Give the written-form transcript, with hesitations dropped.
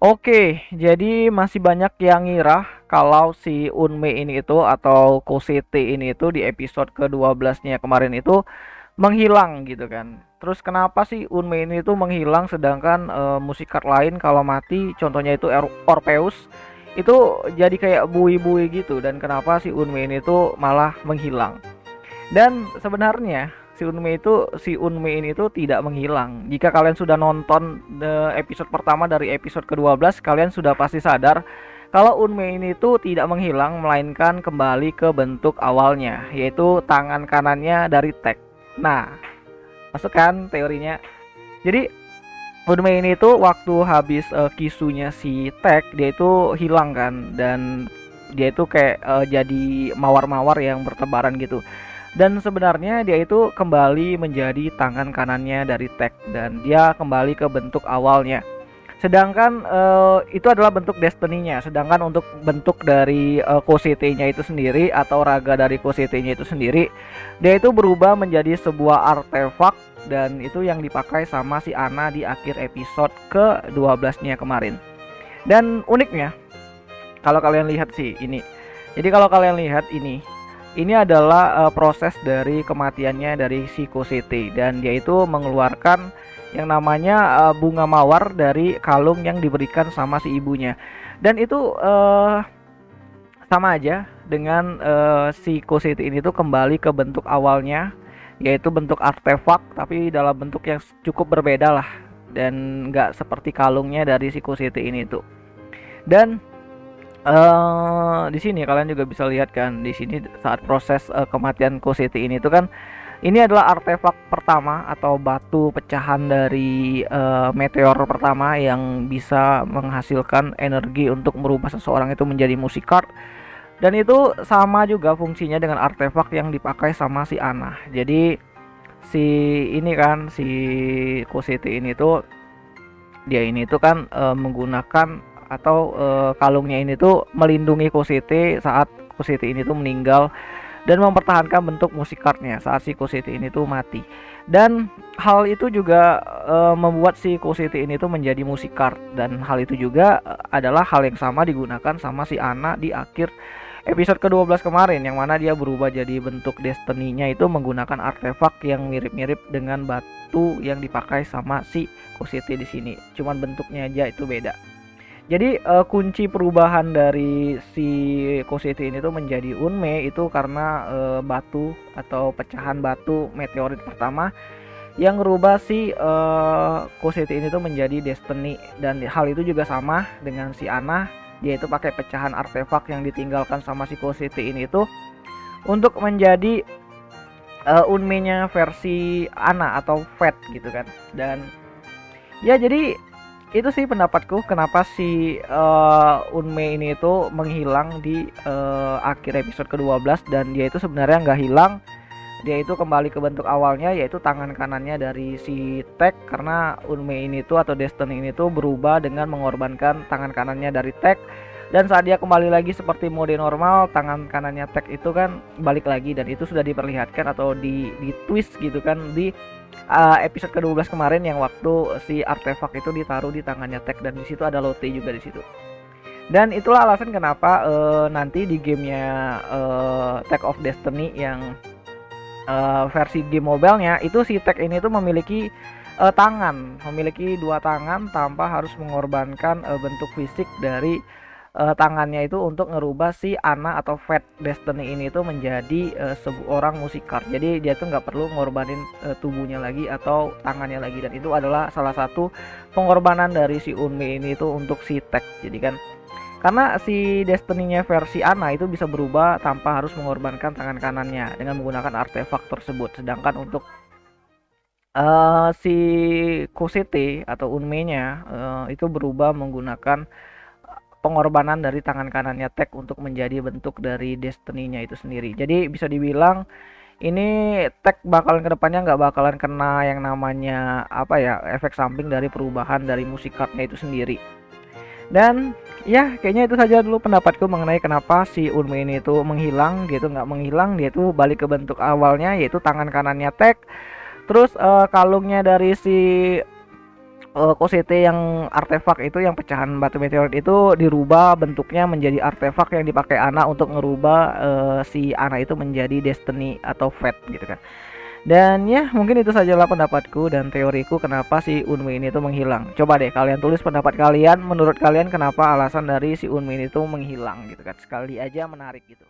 Oke. Jadi masih banyak yang ngira kalau si Unmei ini itu atau Cosete ini itu di episode ke-12-nya kemarin itu menghilang gitu kan. Terus kenapa sih Unmei ini itu menghilang sedangkan musikat lain kalau mati contohnya itu Orpheus itu jadi kayak bui-bui gitu dan kenapa si Unmei ini tuh malah menghilang. Dan sebenarnya si Unmei ini tuh tidak menghilang. Jika kalian sudah nonton episode pertama dari episode ke-12, kalian sudah pasti sadar kalau Unmei ini tuh tidak menghilang melainkan kembali ke bentuk awalnya, yaitu tangan kanannya dari Tech. Nah, masuk kan teorinya? Jadi Unmei ini tuh waktu habis kisunya si Tech, dia itu hilang kan dan dia itu kayak jadi mawar-mawar yang bertebaran gitu. Dan sebenarnya dia itu kembali menjadi tangan kanannya dari Tech dan dia kembali ke bentuk awalnya. Sedangkan itu adalah bentuk destiny-nya. Sedangkan untuk bentuk dari Cosete-nya itu sendiri atau raga dari Cosete-nya itu sendiri, dia itu berubah menjadi sebuah artefak dan itu yang dipakai sama si Ana di akhir episode ke-12-nya kemarin. Dan uniknya, kalau kalian lihat sih ini. Jadi kalau kalian lihat ini adalah proses dari kematiannya dari si Cosete dan dia itu mengeluarkan yang namanya bunga mawar dari kalung yang diberikan sama si ibunya. Dan itu sama aja dengan si Cosete ini tuh kembali ke bentuk awalnya, yaitu bentuk artefak tapi dalam bentuk yang cukup berbeda lah dan nggak seperti kalungnya dari si Cosete ini tuh. Dan di sini kalian juga bisa lihat kan, di sini saat proses kematian Cosete ini tuh kan, ini adalah artefak pertama atau batu pecahan dari meteor pertama yang bisa menghasilkan energi untuk merubah seseorang itu menjadi musikart. Dan itu sama juga fungsinya dengan artefak yang dipakai sama si Ana. Jadi si ini kan si Cosete ini tuh dia ini tuh kan menggunakan atau kalungnya ini tuh melindungi Cosete saat Cosete ini tuh meninggal dan mempertahankan bentuk musikartnya saat si Cosete ini tuh mati. Dan hal itu juga membuat si Cosete ini tuh menjadi musikart dan hal itu juga adalah hal yang sama digunakan sama si Ana di akhir episode ke-12 kemarin yang mana dia berubah jadi bentuk destiny-nya itu menggunakan artefak yang mirip-mirip dengan batu yang dipakai sama si Cosete di sini. Cuman bentuknya aja itu beda. Jadi kunci perubahan dari si Cosete ini tuh menjadi Unmei itu karena batu atau pecahan batu meteorit pertama yang ngerubah si Cosete ini tuh menjadi Destiny. Dan hal itu juga sama dengan si Ana, dia itu pakai pecahan artefak yang ditinggalkan sama si Cosete ini tuh untuk menjadi Unmei-nya versi Ana atau Fate gitu kan. Dan ya jadi itu sih pendapatku kenapa si Unmei ini itu menghilang di akhir episode ke-12 dan dia itu sebenarnya nggak hilang, dia itu kembali ke bentuk awalnya yaitu tangan kanannya dari si Tech karena Unmei ini tuh atau Destiny ini tuh berubah dengan mengorbankan tangan kanannya dari Tech. Dan saat dia kembali lagi seperti mode normal, tangan kanannya Tech itu kan balik lagi dan itu sudah diperlihatkan atau di twist gitu kan di episode ke-12 kemarin yang waktu si artefak itu ditaruh di tangannya Tech dan di situ ada Lotte juga di situ. Dan itulah alasan kenapa nanti di gamenya Tech of Destiny yang versi game mobile-nya itu si Tech ini tuh memiliki memiliki dua tangan tanpa harus mengorbankan bentuk fisik dari tangannya itu untuk ngerubah si Ana atau Fate Destiny ini tuh menjadi seorang musikart. Jadi dia tuh nggak perlu ngorbanin tubuhnya lagi atau tangannya lagi dan itu adalah salah satu pengorbanan dari si Unmei ini tuh untuk si Tech. Jadi kan karena si Destiny-nya versi Ana itu bisa berubah tanpa harus mengorbankan tangan kanannya dengan menggunakan artefak tersebut. Sedangkan untuk si Cosete atau Unmei-nya itu berubah menggunakan pengorbanan dari tangan kanannya Tech untuk menjadi bentuk dari Destiny-nya itu sendiri. Jadi bisa dibilang ini Tech bakalan kedepannya nggak bakalan kena yang namanya apa ya efek samping dari perubahan dari musikartnya itu sendiri. Dan ya kayaknya itu saja dulu pendapatku mengenai kenapa si Unmei ini tuh menghilang. Dia tuh nggak menghilang, dia tuh balik ke bentuk awalnya yaitu tangan kanannya Tech. Terus kalungnya dari si Cosete yang artefak itu, yang pecahan batu meteorit itu dirubah bentuknya menjadi artefak yang dipakai Ana untuk ngerubah si Ana itu menjadi Destiny atau Fate gitu kan. Dan ya mungkin itu sajalah pendapatku dan teoriku kenapa si Unme ini tuh menghilang. Coba deh kalian tulis pendapat kalian, menurut kalian kenapa alasan dari si Unme ini tuh menghilang gitu kan. Sekali aja menarik gitu.